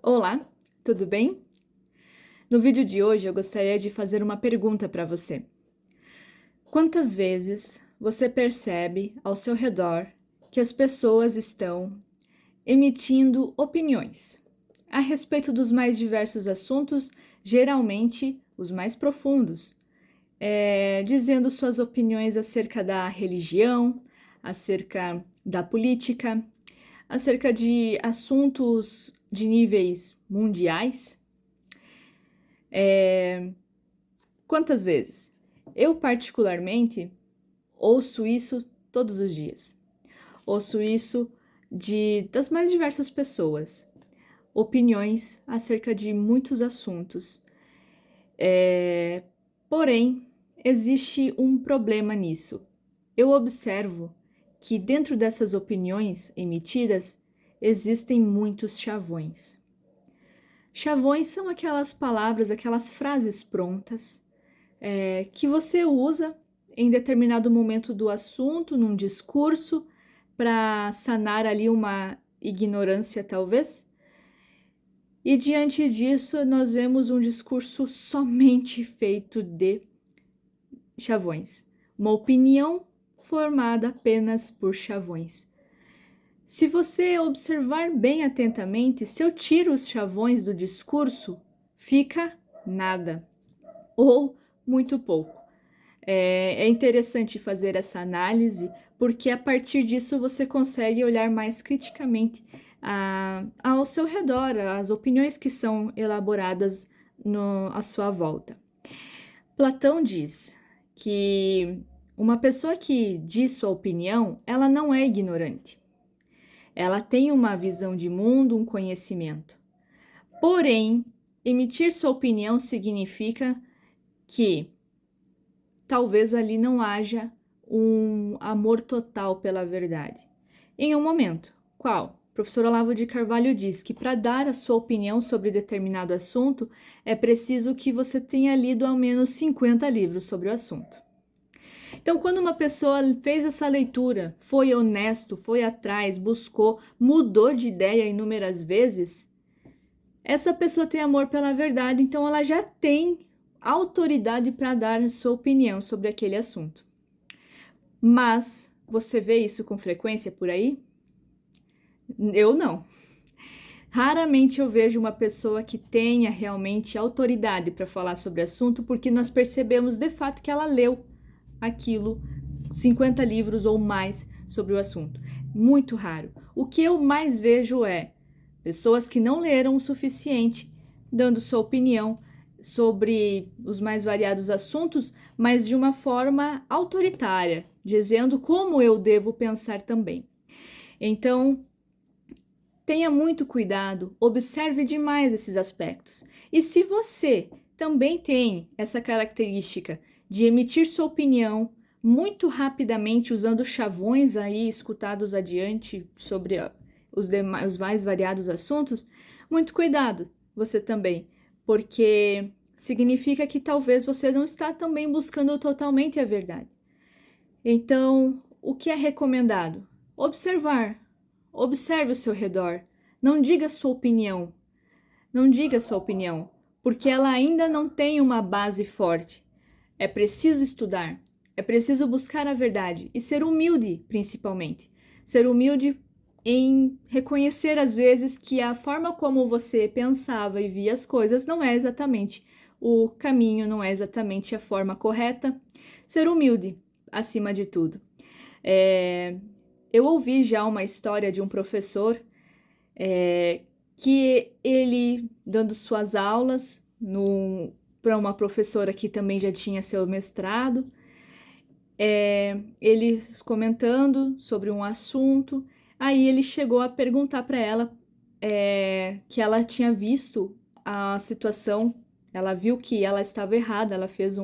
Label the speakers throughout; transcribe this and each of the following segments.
Speaker 1: Olá, tudo bem? No vídeo de hoje eu gostaria de fazer uma pergunta para você. Quantas vezes você percebe ao seu redor que as pessoas estão emitindo opiniões a respeito dos mais diversos assuntos, geralmente os mais profundos, dizendo suas opiniões acerca da religião, acerca da política, acerca de assuntos de níveis mundiais? Quantas vezes? Eu, particularmente, ouço isso todos os dias. Ouço isso das mais diversas pessoas, opiniões acerca de muitos assuntos. Porém, existe um problema nisso. Eu observo que dentro dessas opiniões emitidas existem muitos chavões. Chavões são aquelas palavras, aquelas frases prontas que você usa em determinado momento do assunto, num discurso, para sanar ali uma ignorância, talvez. E diante disso, nós vemos um discurso somente feito de chavões, uma opinião formada apenas por chavões. Se você observar bem atentamente, se eu tiro os chavões do discurso, fica nada ou muito pouco. É interessante fazer essa análise, porque a partir disso você consegue olhar mais criticamente ao seu redor, as opiniões que são elaboradas à sua volta. Platão diz que uma pessoa que diz sua opinião, ela não é ignorante. Ela tem uma visão de mundo, um conhecimento. Porém, emitir sua opinião significa que talvez ali não haja um amor total pela verdade. Em um momento, qual? O professor Olavo de Carvalho diz que para dar a sua opinião sobre determinado assunto é preciso que você tenha lido ao menos 50 livros sobre o assunto. Então, quando uma pessoa fez essa leitura, foi honesto, foi atrás, buscou, mudou de ideia inúmeras vezes, essa pessoa tem amor pela verdade, então ela já tem autoridade para dar a sua opinião sobre aquele assunto. Mas você vê isso com frequência por aí? Eu não. Raramente eu vejo uma pessoa que tenha realmente autoridade para falar sobre o assunto, porque nós percebemos de fato que ela leu aquilo, 50 livros ou mais sobre o assunto. Muito raro. O que eu mais vejo é pessoas que não leram o suficiente, dando sua opinião sobre os mais variados assuntos, mas de uma forma autoritária, dizendo como eu devo pensar também. Então, tenha muito cuidado, observe demais esses aspectos. E se você também tem essa característica de emitir sua opinião muito rapidamente, usando chavões aí escutados adiante sobre os mais variados assuntos, muito cuidado, você também, porque significa que talvez você não está também buscando totalmente a verdade. Então, o que é recomendado? Observar. Observe o seu redor. Não diga sua opinião. Não diga sua opinião, porque ela ainda não tem uma base forte. É preciso estudar. É preciso buscar a verdade e ser humilde, principalmente. Ser humilde em reconhecer às vezes que a forma como você pensava e via as coisas não é exatamente o caminho, não é exatamente a forma correta. Ser humilde, acima de tudo. Eu ouvi já uma história de um professor que ele, dando suas aulas para uma professora que também já tinha seu mestrado, eles comentando sobre um assunto, aí ele chegou a perguntar para ela que ela tinha visto a situação, ela viu que ela estava errada, ela fez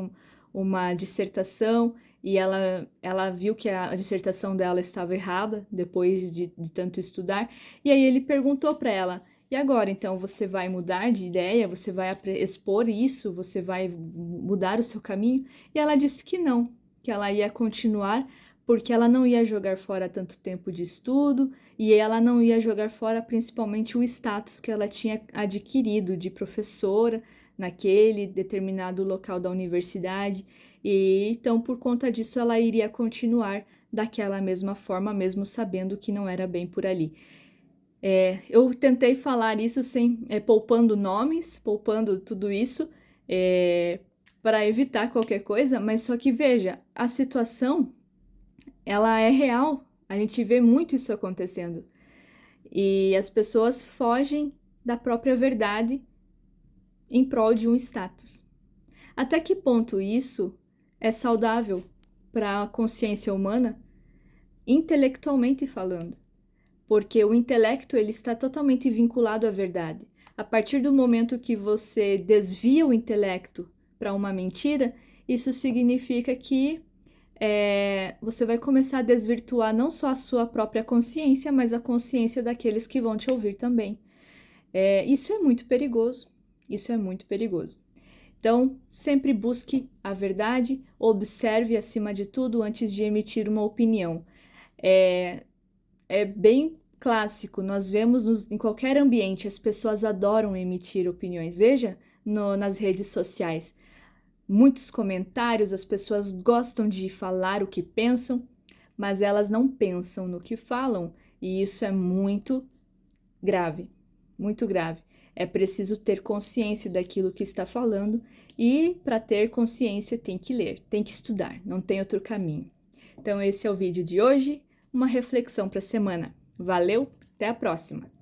Speaker 1: uma dissertação e ela viu que a dissertação dela estava errada depois de tanto estudar, e aí ele perguntou para ela: e agora, então, você vai mudar de ideia? Você vai expor isso? Você vai mudar o seu caminho? E ela disse que não, que ela ia continuar porque ela não ia jogar fora tanto tempo de estudo e ela não ia jogar fora principalmente o status que ela tinha adquirido de professora naquele determinado local da universidade. E então, por conta disso, ela iria continuar daquela mesma forma, mesmo sabendo que não era bem por ali. Eu tentei falar isso sem poupando nomes, poupando tudo isso, para evitar qualquer coisa, mas só que veja, a situação ela é real, a gente vê muito isso acontecendo e as pessoas fogem da própria verdade em prol de um status. Até que ponto isso é saudável para a consciência humana, intelectualmente falando? Porque o intelecto ele está totalmente vinculado à verdade. A partir do momento que você desvia o intelecto para uma mentira, isso significa que você vai começar a desvirtuar não só a sua própria consciência, mas a consciência daqueles que vão te ouvir também. Isso é muito perigoso. Isso é muito perigoso. Então, sempre busque a verdade, observe acima de tudo antes de emitir uma opinião. É bem clássico, nós vemos em qualquer ambiente, as pessoas adoram emitir opiniões. Veja nas redes sociais, muitos comentários, as pessoas gostam de falar o que pensam, mas elas não pensam no que falam, e isso é muito grave, muito grave. É preciso ter consciência daquilo que está falando, e para ter consciência tem que ler, tem que estudar, não tem outro caminho. Então esse é o vídeo de hoje, uma reflexão para a semana. Valeu, até a próxima!